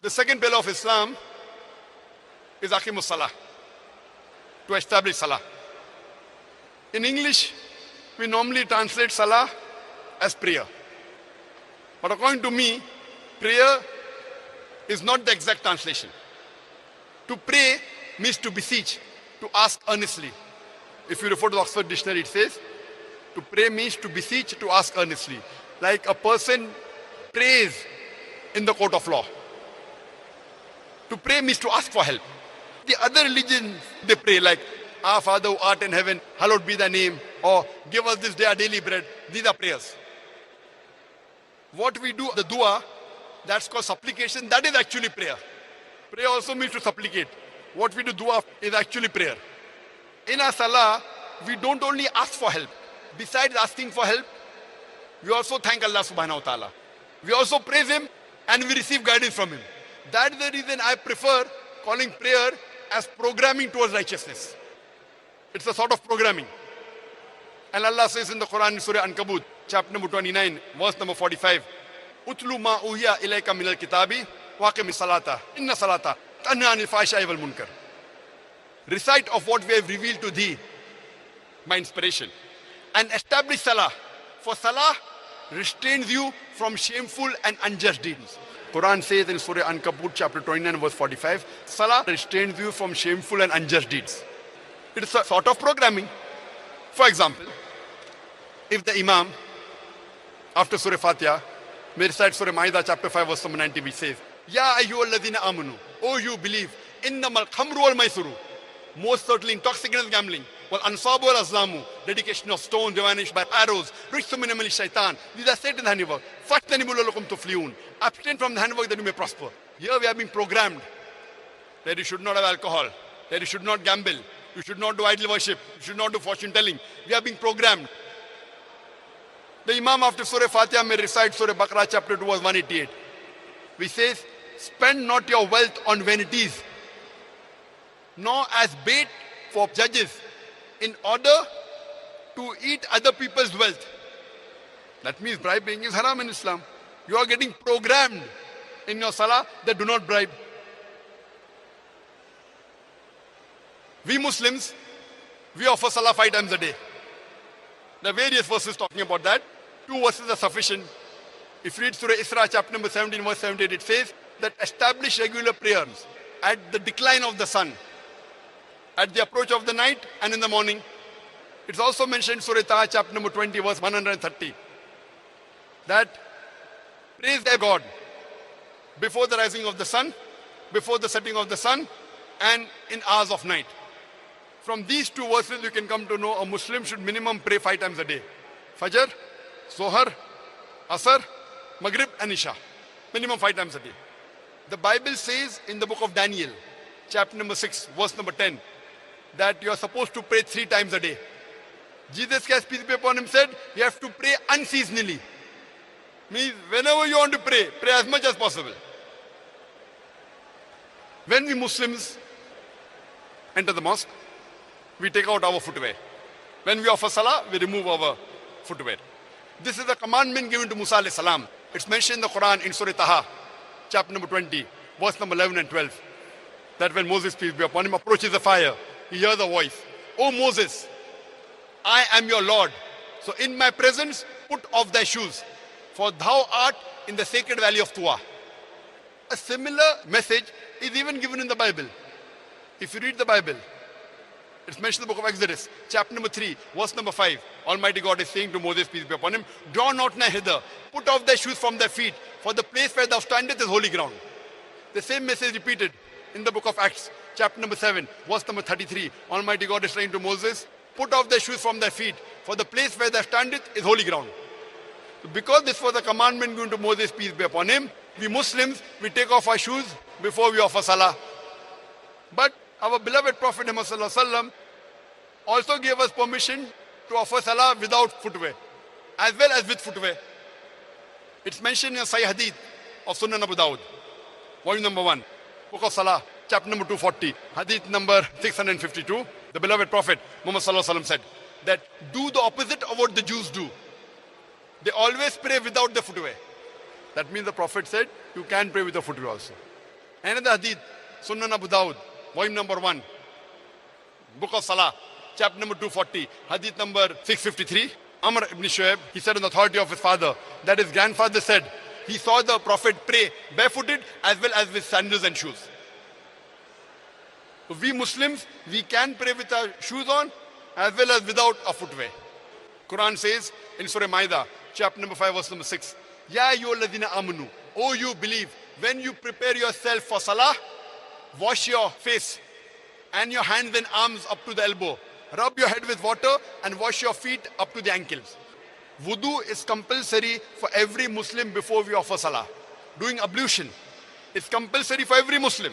The second pillar of Islam is Aqimus Salah, to establish Salah. In English, we normally translate Salah as prayer. But according to me, prayer is not the exact translation. To pray means to beseech, to ask earnestly. If you refer to the Oxford Dictionary, it says, to pray means to beseech, to ask earnestly. Like a person prays in the court of law. To pray means to ask for help. The other religions, they pray like, Our Father who art in heaven, hallowed be thy name, or give us this day our daily bread. These are prayers. What we do, the dua, that's called supplication, that is actually prayer. Prayer also means to supplicate. What we do, dua, is actually prayer. In our salah, we don't only ask for help. Besides asking for help, we also thank Allah subhanahu wa ta'ala. We also praise Him and we receive guidance from Him. That is the reason I prefer calling prayer as programming towards righteousness. It's a sort of programming. And Allah says in the Quran in Surah Ankabut, chapter number 29, verse number 45, Utlu ma uhiya ilayka minal kitabi, waqimi salata, inna salata, tanha anil fahsha'i wal munkar. Recite of what we have revealed to thee, my inspiration, and establish salah. For salah restrains you from shameful and unjust deeds. Quran says in Surah Ankabut, chapter 29, verse 45, salah restrains you from shameful and unjust deeds. It's a sort of programming. For example, if the Imam, after Surah Fatiha, may recite Surah Ma'idah, chapter 5, verse number 90, which says, Ya ayyuhalladhina amanu, O you believe, innamal khamru wal maisuru, most certainly intoxicant is gambling, wal ansabu wal azlamu, dedication of stones divinished by arrows, rijsu min amali shaitan. These are Satan's handiwork. Fajtanibu la'allakum tuflihun. Abstain from the handiwork that you may prosper. Here we have been programmed that you should not have alcohol, that you should not gamble, you should not do idol worship, you should not do fortune telling. We have been programmed. The Imam after Surah Fatiha may recite Surah Baqarah chapter 2 verse 188, which says, spend not your wealth on vanities, nor as bait for judges, in order to eat other people's wealth. That means bribing is haram in Islam. You are getting programmed in your salah that do not bribe. We Muslims, we offer salah 5 times a day. There are various verses talking about that. 2 verses are sufficient. If you read Surah Isra, chapter number 17, verse 78, it says that establish regular prayers at the decline of the sun, at the approach of the night and in the morning. It's also mentioned in Surah Taha, chapter number 20, verse 130, that praise thy God before the rising of the sun, before the setting of the sun, and in hours of night. From these 2 verses, you can come to know a Muslim should minimum pray 5 times a day. Fajr, Zohar, Asr, Maghrib and Isha. Minimum 5 times a day. The Bible says in the book of Daniel, chapter number 6, verse number 10, that you are supposed to pray 3 times a day. Jesus Christ, peace be upon him, said you have to pray unseasonally. Means whenever you want to pray, pray as much as possible. When we Muslims enter the mosque, we take out our footwear. When we offer salah, we remove our footwear. This is a commandment given to Musa alayhi salam. It's mentioned in the Quran in Surah Taha, chapter number 20, verse number 11 and 12. That when Moses, peace be upon him, approaches the fire, he hears a voice. O Moses, I am your Lord. So in my presence, put off thy shoes, for thou art in the sacred valley of Tuwa. A similar message is even given in the Bible. If you read the Bible, it's mentioned in the book of Exodus, chapter number 3, verse number 5. Almighty God is saying to Moses, peace be upon him, draw not nigh hither, put off thy shoes from thy feet, for the place where thou standest is holy ground. The same message repeated in the book of Acts, chapter number 7, verse number 33. Almighty God is saying to Moses, put off thy shoes from thy feet, for the place where thou standest is holy ground. Because this was a commandment given to Moses, peace be upon him, we Muslims, we take off our shoes before we offer salah. But our beloved Prophet Muhammad also gave us permission to offer salah without footwear, as well as with footwear. It's mentioned in Sahih Hadith of Sunan Abu Dawud, volume number 1, book of Salah, chapter number 240, Hadith number 652. The beloved Prophet Muhammad said that do the opposite of what the Jews do. They always pray without the footwear. That means the Prophet said you can pray with the footwear also. Another hadith, Sunan Abu Dawud, volume number 1, book of Salah, chapter number 240, hadith number 653. Amr ibn Shu'aib, he said on the authority of his father, that his grandfather said, he saw the Prophet pray barefooted as well as with sandals and shoes. So we Muslims, we can pray with our shoes on as well as without a footwear. Quran says in Surah Ma'idah, chapter number 5, verse number 6, Ya ayyuhalladhina amanu, O you believe, when you prepare yourself for salah, wash your face and your hands and arms up to the elbow. Rub your head with water and wash your feet up to the ankles. Wudu is compulsory for every Muslim before we offer salah. Doing ablution is compulsory for every Muslim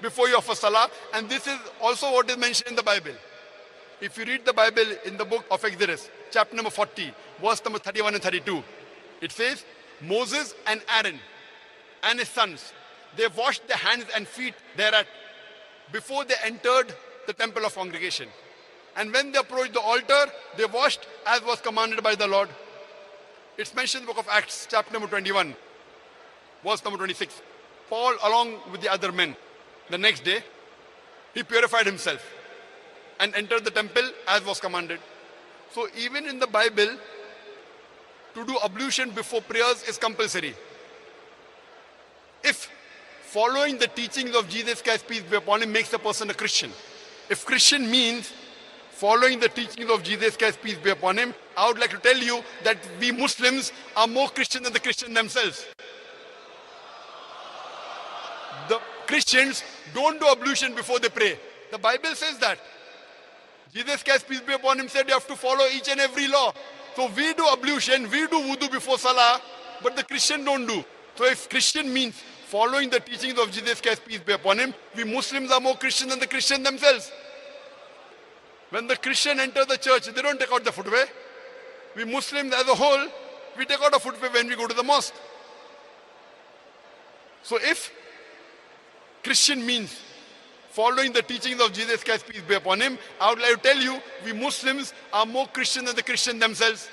before you offer salah, and this is also what is mentioned in the Bible. If you read the Bible in the book of Exodus, chapter number 40, verse number 31 and 32, it says, Moses and Aaron and his sons, they washed their hands and feet thereat before they entered the temple of congregation. And when they approached the altar, they washed as was commanded by the Lord. It's mentioned in the book of Acts, chapter number 21, verse number 26. Paul, along with the other men, the next day, he purified himself and entered the temple as was commanded. So even in the Bible, to do ablution before prayers is compulsory. If following the teachings of Jesus Christ, peace be upon him, makes a person a Christian. If Christian means following the teachings of Jesus Christ, peace be upon him, I would like to tell you that we Muslims are more Christian than the Christians themselves. The Christians don't do ablution before they pray. The Bible says that. Jesus Christ, peace be upon him, said you have to follow each and every law. So we do ablution, we do wudu before salah, but the Christian don't do. So if Christian means following the teachings of Jesus Christ, peace be upon him, we Muslims are more Christian than the Christians themselves. When the Christian enter the church, they don't take out the footwear. We Muslims as a whole, we take out a footwear when we go to the mosque. So if Christian means following the teachings of Jesus Christ, peace be upon him, I would like to tell you, we Muslims are more Christian than the Christians themselves.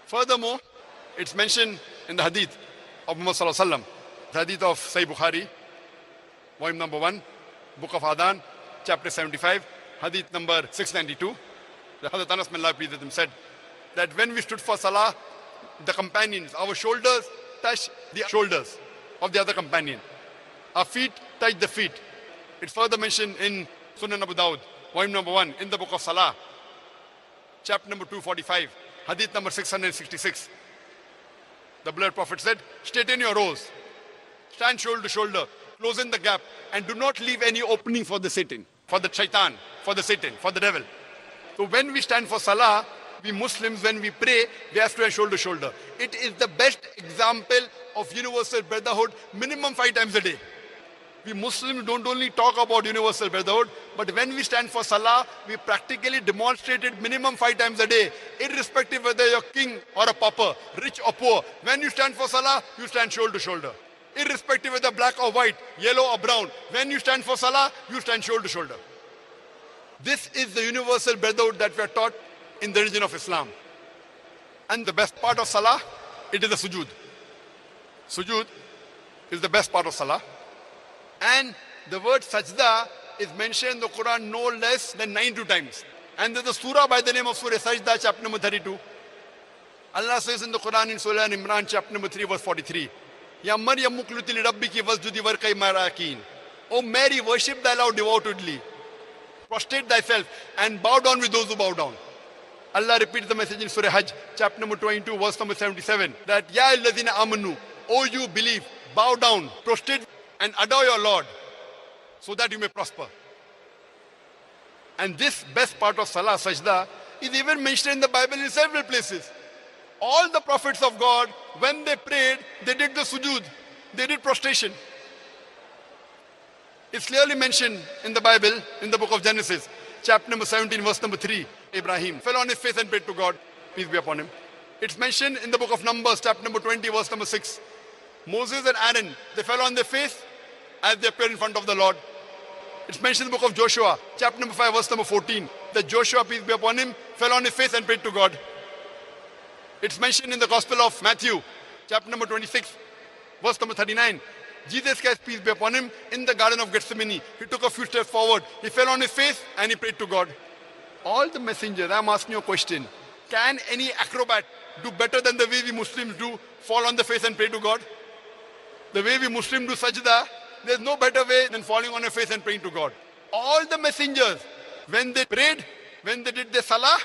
Furthermore, it's mentioned in the hadith of Muhammad Sallallahu Alaihi Wasallam, the hadith of Sahih Bukhari, volume number 1, book of Adhan, chapter 75, hadith number 692. The Hazrat Anas bin Malik, please with him, said that when we stood for salah, the companions, our shoulders touched the shoulders of the other companion. Our feet touched the feet. It's further mentioned in Sunan Abu Dawud, volume number 1, in the book of Salah, chapter number 245, hadith number 666. The beloved Prophet said, straighten your rows, stand shoulder to shoulder, close in the gap, and do not leave any opening for the Satan, for the shaitan, for the Satan, for the devil. So when we stand for salah, we Muslims, when we pray, we have to stand shoulder to shoulder. It is the best example of universal brotherhood, minimum 5 times a day. We Muslims don't only talk about universal brotherhood, but when we stand for salah, we practically demonstrate it minimum 5 times a day, irrespective whether you're king or a pauper, rich or poor. When you stand for salah, you stand shoulder to shoulder. Irrespective whether black or white, yellow or brown. When you stand for salah, you stand shoulder to shoulder. This is the universal brotherhood that we are taught in the religion of Islam. And the best part of salah, it is the sujood. Sujood is the best part of salah. And the word sajda is mentioned in the Quran no less than 92 times. And there's a surah by the name of Surah Sajda, chapter number 32. Allah says in the Quran in Surah Imran, chapter number 3, verse 43, Ya Maryam mukluti li rabbiki wasjudi warkai marakin. O Mary, worship thy Lord devotedly. Prostrate thyself and bow down with those who bow down. Allah repeats the message in Surah Hajj, chapter number 22, verse number 77, that Ya alladhina amanu, O you believe, bow down, prostrate and adore your Lord, so that you may prosper. And this best part of Salah, Sajda, is even mentioned in the Bible in several places. All the prophets of God, when they prayed, they did the sujood, they did prostration. It's clearly mentioned in the Bible, in the book of Genesis, chapter number 17, verse number 3. Abraham fell on his face and prayed to God, peace be upon him. It's mentioned in the book of Numbers, chapter number 20, verse number 6. Moses and Aaron, they fell on their face as they appeared in front of the Lord. It's mentioned in the book of Joshua, chapter number 5, verse number 14, that Joshua, peace be upon him, fell on his face and prayed to God. It's mentioned in the Gospel of Matthew, chapter number 26, verse number 39. Jesus Christ, peace be upon him, in the Garden of Gethsemane, he took a few steps forward. He fell on his face and he prayed to God. All the messengers, I'm asking you a question. Can any acrobat do better than the way we Muslims do, fall on the face and pray to God? The way we Muslims do sajda, there's no better way than falling on your face and praying to God. All the messengers, when they prayed, when they did their salah,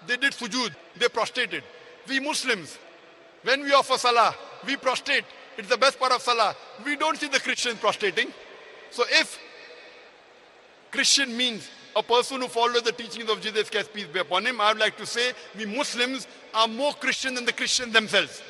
they did sujood, they prostrated. We Muslims, when we offer salah, we prostrate. It's the best part of salah. We don't see the Christians prostrating. So if Christian means a person who follows the teachings of Jesus Christ, peace be upon him, I would like to say we Muslims are more Christian than the Christians themselves.